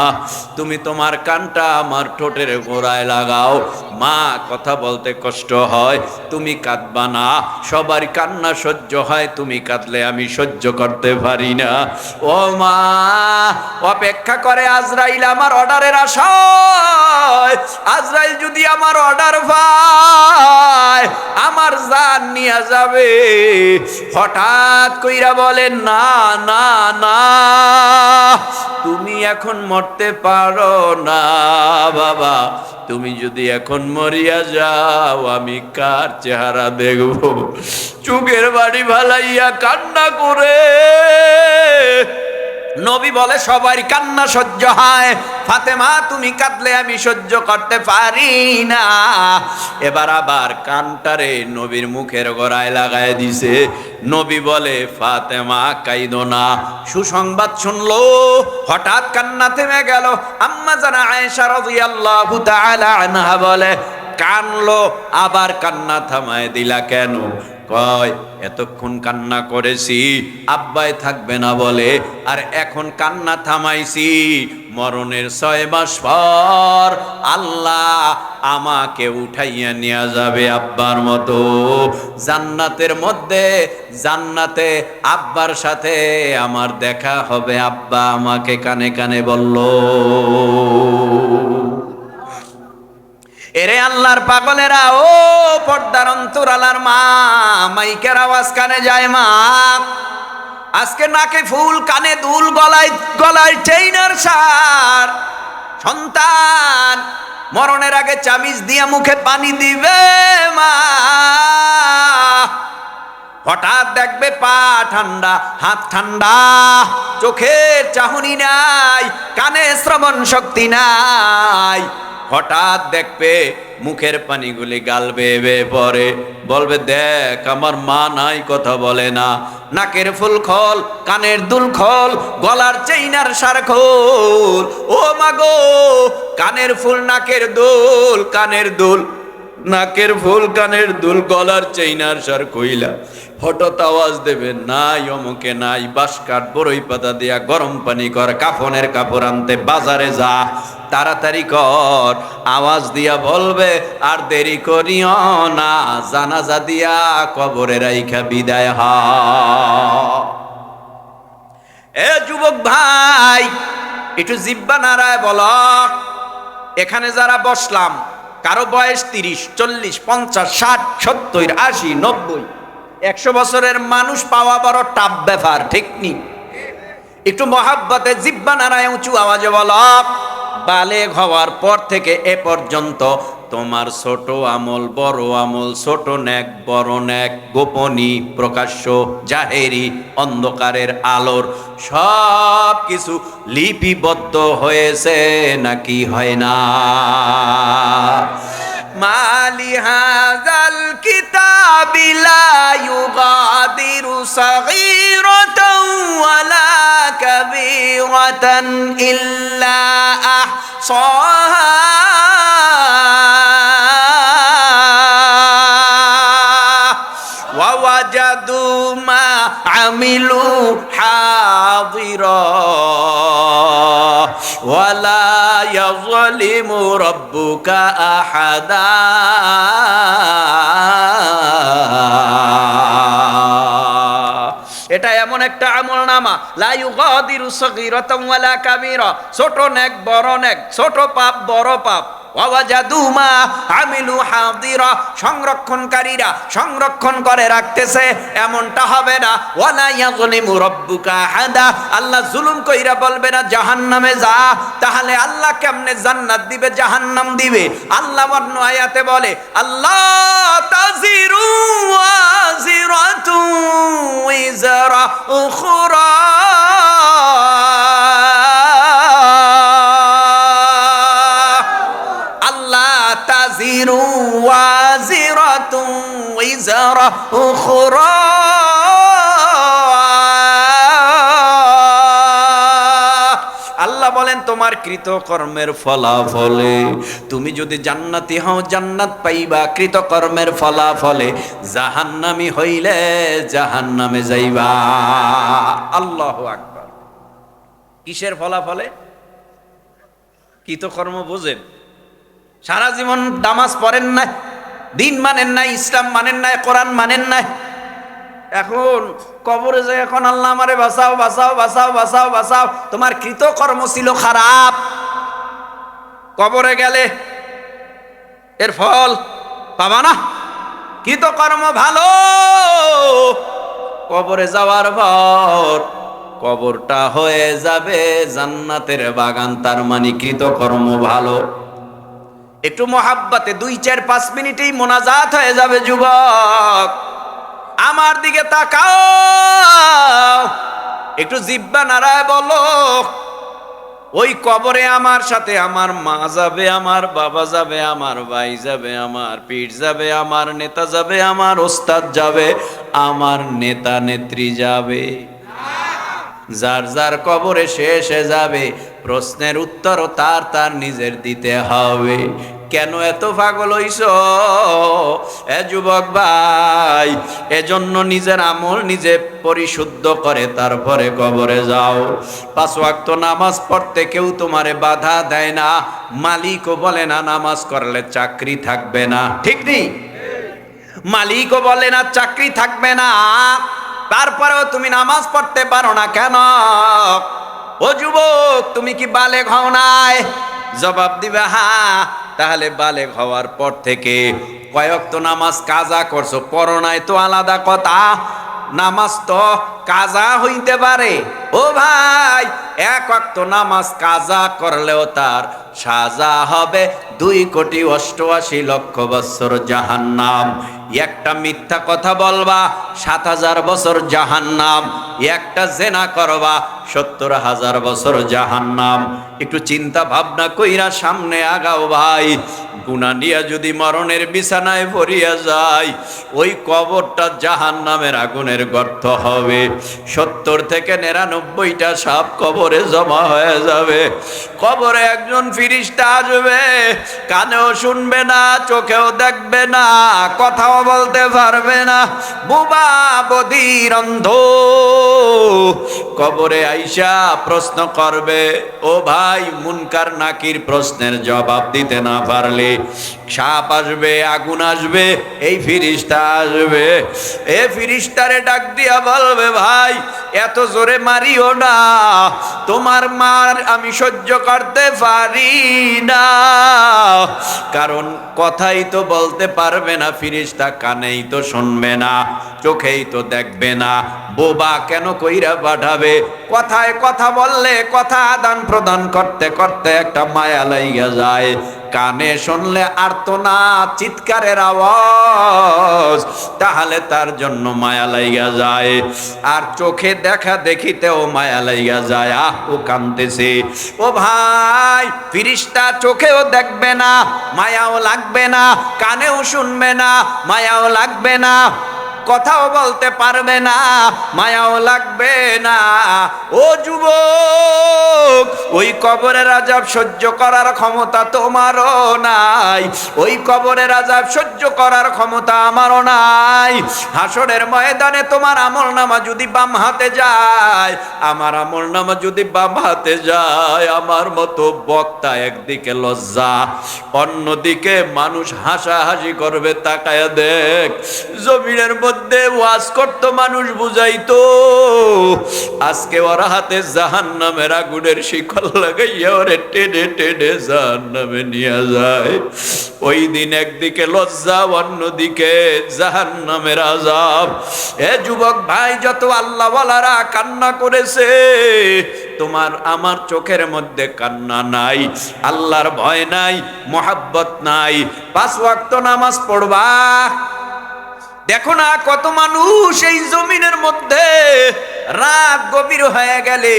A: তুমি তোমার কানটা আমার ঠোঁটের গোড়ায় লাগাও। মা, কথা বলতে কষ্ট হয়, তুমি কাঁদবা না, সবার কান্না সহ্য হয়, তুমি কাঁদলে আমি সহ্য করতে পারি না। ও মা, অপেক্ষা করে আজরাইল আমার অর্ডারের আশায়। আজরাইল যদি আমার অর্ডার পায়, আমার জান নিয়ে যাবে। হঠাৎ কইরা বলেন, না না না, তুমি এখন মরতে পারো না বাবা, তুমি যদি এখন মরিয়া যাও আমি কার চেহারা দেখব? চোখের বাড়ি ভালাইয়া কান্না করে নবী বলে, সবার কান্না সহ্য হয়, ফাতেমা তুমি কাঁদলে আমি সহ্য করতে পারি না। এবার আবার কানটারে নবীর মুখের গোড়ায় লাগায় দিছে। নবী বলে, ফাতেমা কাইদো না। সুসংবাদ শুনলো, হঠাৎ কান্না থেমে গেল। আম্মা জান আয়েশা রাদিয়াল্লাহু তাআলা আনহা বলে, কানলো, আবার কান্না থামায় দিলা কেন? কয়, এতক্ষণ কান্না করেছি আব্বাই থাকবে না বলে, আর এখন কান্না থামাইছি মরণের 6 মাস পর আল্লাহ আমাকে উঠাইয়া নিয়ে যাবে আব্বার মতো জান্নাতের মধ্যে। জান্নাতে আব্বার সাথে আমার দেখা হবে। আব্বা আমাকে কানে কানে বলল। এরে আল্লাহর পাগলেরা, ও পর্দার অন্তরালার মা, মাইকের আওয়াজ কানে যায় মা। আজকে নাকে ফুল, কানে দুল, গলায় গলায় চেইনার সার। সন্তান মরণের আগে চামিচ দিয়া মুখে পানি দিবে মা। হঠাৎ দেখবে পা ঠান্ডা, হাত ঠান্ডা, চোখের চাহনি নাই, কানে শ্রবণ শক্তি নাই। হঠাৎ দেখবে মুখের পানিগুলি গাল বেয়ে বেয়ে পড়ে, বলবে দেখ আমার মা নাই, কথা বলে না। নাকের ফুল খোল, কানের দুল খোল, গলার চেইনার সার খোল। ও মাগো, কানের ফুল, নাকের দুল, কানের দুল, নাকের ফুল, কানের দুল, গলার চেইনার সার কইলা হঠাৎ আওয়াজ দেবে নাই, অমুকে নাই, বাঁশ কাঠ বড়ই পাতা দিয়া গরম পানি কর, কাফনের কাপড় আনতে বাজারে যা, তাড়াতাড়ি কর। আওয়াজ দিয়া বলবে আর দেরি করিও না, জানাজা দিয়া কবরে রাইখা বিদায় হ। এ যুবক ভাই, একটু জিব্বা নাড়ায় বল, এখানে যারা বসলাম কারো বয়স 30, 40, 50, 60, 70, 80, 90, 100 বছরের মানুষ পাওয়া বড় টাফ ব্যাপার, ঠিক নি? একটু মহাব্বতে জিব্বা নাড়ায় উঁচু আওয়াজে বল, বালেগ হওয়ার পর থেকে এ পর্যন্ত তোমার ছোট আমল, বড় আমল, ছোট নেক, বড় নেক, গোপনী, প্রকাশ্য, জাহেরি, অন্ধকারের আলোর সব কিছু লিপিবদ্ধ হয়েছে নাকি হয় না? মালি হাযাল কিতাবি লা ইউগাদিরু সাগীরাতাও ওয়ালা কাবীরাতান ইল্লা আহসাহা ওয়া ওয়াজাদু মা আমিলু হাযিরা ওয়ালা ইয়াযলিমু রাব্বুকা আহাদা। এটা এমন একটা আমল নামা, লা ইউগাদিরু সাগীরাতান ওয়ালা কাবীরা, ছোট নেক, বড় নেক, ছোট পাপ, বড় পাপ, ওয়াজাদু মা আমিলু হাদিরা, সংরক্ষণকারীরা সংরক্ষণ করে রাখতেছে, এমনটা হবে না। ওয়ালা ইয়াযলিমু রাব্বুকা আহাদা, আল্লাহ জুলুম কইরা বলবে না জাহান্নামে যা। তাহলে আল্লাহ কেমনে জান্নাত দিবে, জাহান্নাম দিবে? আল্লাহ অন্য আয়াতে বলে, আল্লাহ তাজিরু ওয়াজিরাতু উযরা উখরা, তাজিরু ওয়াজিরাতু উযরা উখরা। আল্লাহ বলেন তোমার কৃতকর্মের ফলাফলে তুমি যদি জান্নাতি হও জান্নাত পাইবা, কৃতকর্মের ফলাফলে জাহান্নামী হইলে জাহান্নামে যাইবা। আল্লাহু আকবার। কিসের ফলাফলে? কৃতকর্ম বোঝেন? সারা জীবন নামাজ পড়েন নাই, দিন মানেন নাই, ইসলাম মানেন নাই, কোরআন মানেন নাই, এখন কবরে যায় এখন আল্লাহ আমারে বাঁচাও বাঁচাও বাঁচাও বাঁচাও বাঁচাও। তোমার কৃতকর্ম ছিল খারাপ, কবরে গেলে এর ফল পাবা না। কৃতকর্ম ভালো, কবরে যাওয়ার পর কবরটা হয়ে যাবে জান্নাতের বাগান, তার মানে কৃতকর্ম ভালো। একটু মহাব্বতে 2, 4, 5 মিনিটেই মোনাজাত হয়ে যাবে। যুবক আমার দিকে তাকাও, একটু জিব্বা নাড়ায় বলো, ওই কবরে আমার সাথে আমার মা যাবে, আমার বাবা যাবে, আমার ভাই যাবে, আমার পীর যাবে, আমার নেতা যাবে, আমার ওস্তাদ যাবে, আমার নেতা নেত্রী যাবে। যার যার কবরে শেষে যাবে, প্রশ্নের উত্তরও তার তার নিজের দিতে হবে। কেন এত পাগল হইছ এ যুবক ভাই? এজন্য নিজের আমল নিজে পরিশুদ্ধ করে তারপরে কবরে যাও। 5 ওয়াক্ত নামাজ পড়তে কেউ তোমারে বাধা দেয় না, মালিকও বলে না নামাজ করলে চাকরি থাকবে না, ঠিক নেই? মালিকও বলে না চাকরি থাকবে না, তারপরেও তুমি নামাজ পড়তে পারো না কেন? ও যুবক, তুমি কি বালেগ হও নাই? জবাব দিবে হ্যাঁ। তাহলে বালেগ হওয়ার পর থেকে কয় ওয়াক্ত নামাজ কাজা করছো, পড়ো নাই তো আলাদা কথা, নামাজ তো কাজা হইতে পারে। ও ভাই, এক ওয়াক্ত নামাজ কাজা করলেও তার সাজা হবে 2,88,00,000 বছর জাহান্নাম। একটা মিথ্যা কথা বলবা 7,000 বছর জাহান্নাম, একটা জেনা করবা 70,000 বছর জাহান্নাম। একটু চিন্তা ভাবনা কইরা সামনে আগাও ভাই। গুনাহ নিয়া যদি মরণের বিছানায় পড়িয়া যায়, ওই কবরটা জাহান্নামের আগুনের গর্ত হবে। 70 থেকে 99টা সাপ কবরে জমা হয়ে যাবে। কবরে একজন ফিরিস্তা আসবে, কানেও শুনবে না, চোখেও দেখবে না, কথাও বলতে পারবে না, বোবা বধির অন্ধ। কবরে আইসা প্রশ্ন করবে। ও ভাই, মুনকার নাকির প্রশ্নের জবাব দিতে না পারলে সাপ আসবে, আগুন আসবে, এই ফিরিস্তা আসবে। এ ফিরিস্তারে ডাক দিয়া বলবে, ভাই এত জোরে মারিও না, তোমার মার আমি সহ্য করতে পারি না। কারণ কথাই তো বলতে পারবে না ফিরিস্তা, কানেই তো শুনবে না, চোখেই তো দেখবে না, বোবা কেন কইরা পাঠাবে? কথায় কথা বললে, কথা আদান প্রদান করতে করতে একটা মায়া লাইগা যায়। কানে শুনলে আর্তনা চিৎকারের আওয়াজ, তাহলে তার জন্য মায়া লাইগা যায়। আর চোখে দেখা দেখিতেও মায়া লাইগা যায়, আহ ও কাঁদতেছে। ও ভাই, ফিরিস্তা চোখেও দেখবে না, মায়াও লাগবে না, কানেও শুনবে না, মায়াও লাগবে না, কথাও বলতে পারবে না, মায়াও লাগবে না। ও যুবক, ওই কবরের আযাব সহ্য করার ক্ষমতা তোমারও নাই, ওই কবরের আযাব সহ্য করার ক্ষমতা আমারও নাই। হাসরের ময়দানে তোমার আমলনামা যদি বাম হাতে যায়, আমার আমলনামা যদি বাম হাতে যায়, আমার মতো বক্তা একদিকে লজ্জা, অন্যদিকে মানুষ হাসাহাসি করবে। তাকায়া দেখ, জমিনের মধ্যে ওয়াজ করতো মানুষ, বুঝাইতো, আজকে ওর হাতে জাহান্নামের আগুনের শিকল লাগাইয়া ওরে টেনে টেনে জাহান্নামে নিয়ে যায়। ওই দিন একদিকে লজ্জা, অন্যদিকে জাহান্নামের আযাব। এ যুবক ভাই, যত আল্লাহওয়ালারা কান্না করেছে, তোমার আমার চোখের মধ্যে কান্না নাই, আল্লাহর ভয় নাই, মোহাব্বত নাই। 5 ওয়াক্ত নামাজ পড়বা। দেখো না কত মানুষ এই জমিনের মধ্যে রাত গভীর হয়ে গেলে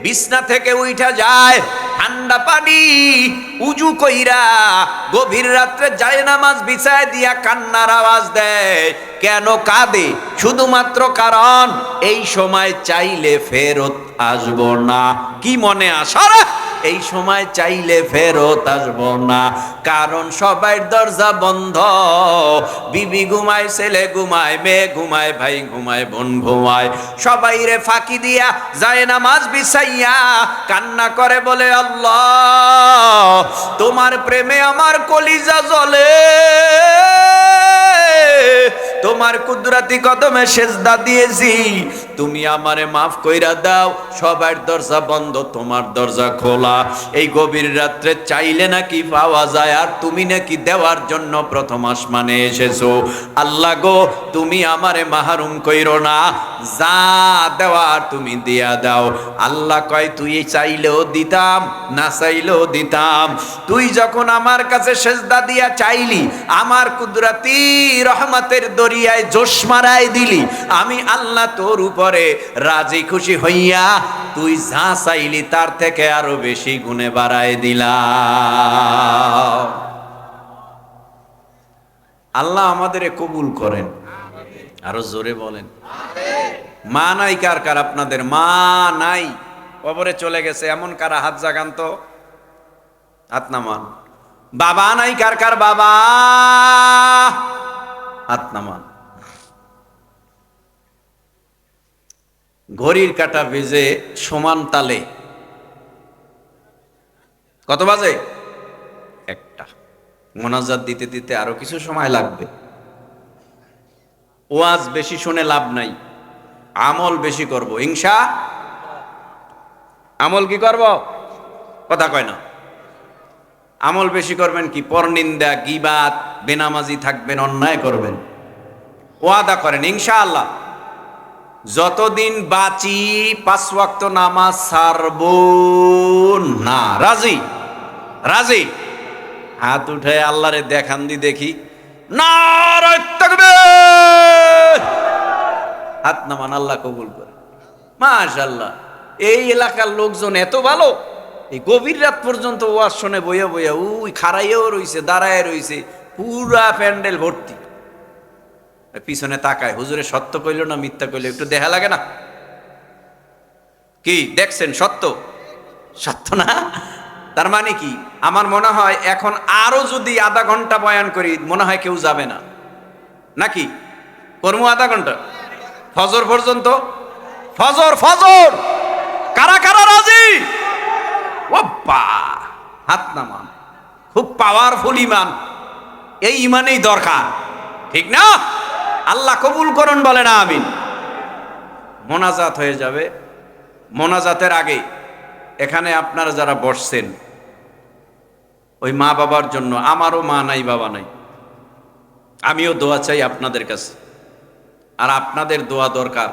A: বিছনা থেকে উঠা যায়, ঠান্ডা পানি উজু কইরা গভীর রাত্রে যায় নামাজ বিছায় দিয়া কান্নার আওয়াজ দেয়। কেন কাঁদে? শুধুমাত্র কারণ এই সময় চাইলে ফেরত আসবো না। কি মনে আশা? এই সময় চাইলে ফেরত আসবো না, কারণ সবাই দরজা বন্ধ। বিবি ঘুমায়, ছেলে ঘুমায়, মেয়ে ঘুমায়, ভাই ঘুমায়, বোন ঘুমায়, সবাই রে ফাঁকি দিয়া যায় নামাজ বিছাইয়া কান্না করে, বলে আল্লাহ তোমার প্রেমে আমার কলিজা জ্বলে, তোমার কুদরতি কদমে সেজদা দিয়েছি, তুমি আমারে মাফ কইরা দাও। সবার দরজা বন্ধ, তোমার দরজা খোলা। এই গভীর রাত্রে চাইলে নাকি পাওয়া যায়, আর তুমি নাকি দেওয়ার জন্য প্রথম আসমানে এসেছো। আল্লাহ গো, তুমি আমারে মাহরুম কইরো না, যা দেওয়ার তুমি দিয়া দাও। আল্লাহ কয়, তুই চাইলেও দিতাম, না চাইলেও দিতাম। তুই যখন আমার কাছে সেজদা দিয়া চাইলি, আমার কুদরতি রহমতের দরিয়ায় জোশ মারাই দিলি, আমি আল্লাহ তোর উপরে রাজি খুশি হইয়া তুই যা চাইলি তার থেকে আরো বেশি গুণে বাড়ায় দিলাম। আল্লাহ আমাদের কবুল করেন। আরো জোরে বলেন মা নাই কার কার? আপনাদের মা নাই, কবরে চলে গেছে, এমন কারা? হাত জাগান তো, হাত নামান। বাবা নাই কার কার? বাবা, হাত নামান। ঘড়ির কাঁটা বেজে সমান তালে কত বাজে? 1টা। মোনাজাত দিতে দিতে আরো কিছু সময় লাগবে। ওয়াজ বেশি শুনে লাভ নাই, আমল বেশি করব ইনশা। আমল কি করব? কথা কয় না। আমল বেশি করবেন কি? পরনিন্দা, গীবাত, বেনামাজি থাকবেন, অন্যায় করবেন। ওয়াদা করেন ইনশাআল্লাহ যতদিন বাঁচি 5 ওয়াক্ত নামাজ ছাড়ব না। রাজি? রাজি? হাত উঠে আল্লাহরে দেখান দি দেখি। নারায়ে তাকবীর! হাত নামান, আল্লাহ কবুল করে। মাশাআল্লাহ, এই এলাকার লোকজন এত ভালো, এই গভীর রাত পর্যন্ত ওয়াজ শুনে বইয়া বইয়া ওই খাড়াইয়েও রইছে, দাঁড়ায় রইছে, পুরা প্যান্ডেল ভর্তি। পিছনে তাকায়, হুজুরে সত্য কইল না মিথ্যা কইল একটু দেখা লাগে না? কি দেখছেন? সত্য, সত্য না? তার মানে কি, আমার মনে হয় এখন আরো যদি আধা ঘন্টা বয়ান করি মনে হয় কেউ যাবে না, নাকি? করবো আধা ঘন্টা, ফজর পর্যন্ত। ফজর, ফজর কারা কারা রাজি? ওব্বা, হাত নামান। খুব পাওয়ারফুল ইমান, এই ইমানেই দরকার, ঠিক না? আল্লাহ কবুল করুন, বলে না আমিন। মোনাজাত হয়ে যাবে। মোনাজাতের আগে এখানে আপনারা যারা বসছেন, ওই মা বাবার জন্য, আমারও মা নাই বাবা নাই, আমিও দোয়া চাই আপনাদের কাছে। আর আপনাদের দোয়া দরকার,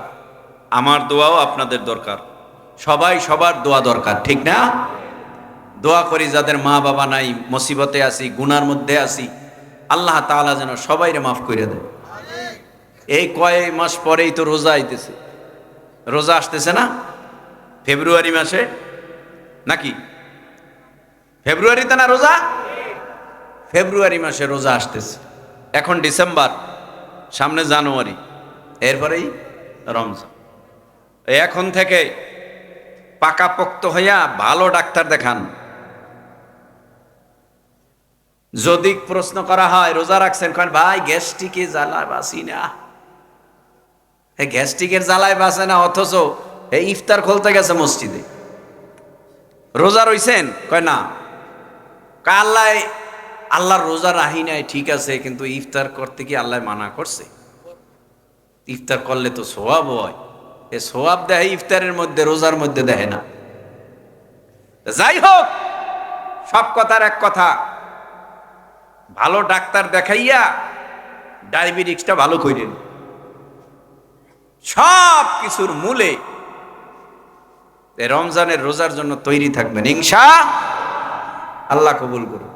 A: আমার দোয়াও আপনাদের দরকার, সবাই সবার দোয়া দরকার, ঠিক না? দোয়া করি যাদের মা বাবা নাই, মুসিবতে আছি, গুনার মধ্যে আছি, আল্লাহ তাআলা যেন সবাইরে মাফ করে দেয়। এই কয়েক মাস পরেই তো রোজা আইতেছে, রোজা আসতেছে না? ফেব্রুয়ারি মাসে নাকি? ফেব্রুয়ারিতে না রোজা? ফেব্রুয়ারি মাসে রোজা আসতেছে। এখন ডিসেম্বর, সামনে জানুয়ারি, এরপরেই রমজান। এখন থেকে পাকাপোক্ত হইয়া ভালো ডাক্তার দেখান। যদি প্রশ্ন করা হয় রোজা রাখছেন, কেন ভাই গ্যাস্ট্রিকে জ্বালায় বাসি না। গ্যাস্ট্রিকের জ্বালায় বাসে না, অথচ এই ইফতার খুলতে গেছে মসজিদে। রোজা রইছেন? কয় না। আল্লাহ, আল্লাহর রোজা রাহি নাই, ঠিক আছে, কিন্তু ইফতার করতে কি আল্লাহ মানা করছে? ইফতার করলে তো সোয়াব হয়, এ সোয়াব দেয় ইফতারের মধ্যে, রোজার মধ্যে দেয় না। যাই হোক, সব কথার এক কথা, ভালো ডাক্তার দেখাইয়া ডায়াবেটিক্সটা ভালো করেন। সব কিছুর মূলে রমজানের রোজার জন্য তৈরি থাকবেন ইনশাআল্লাহ। আল্লাহ কবুল করুন।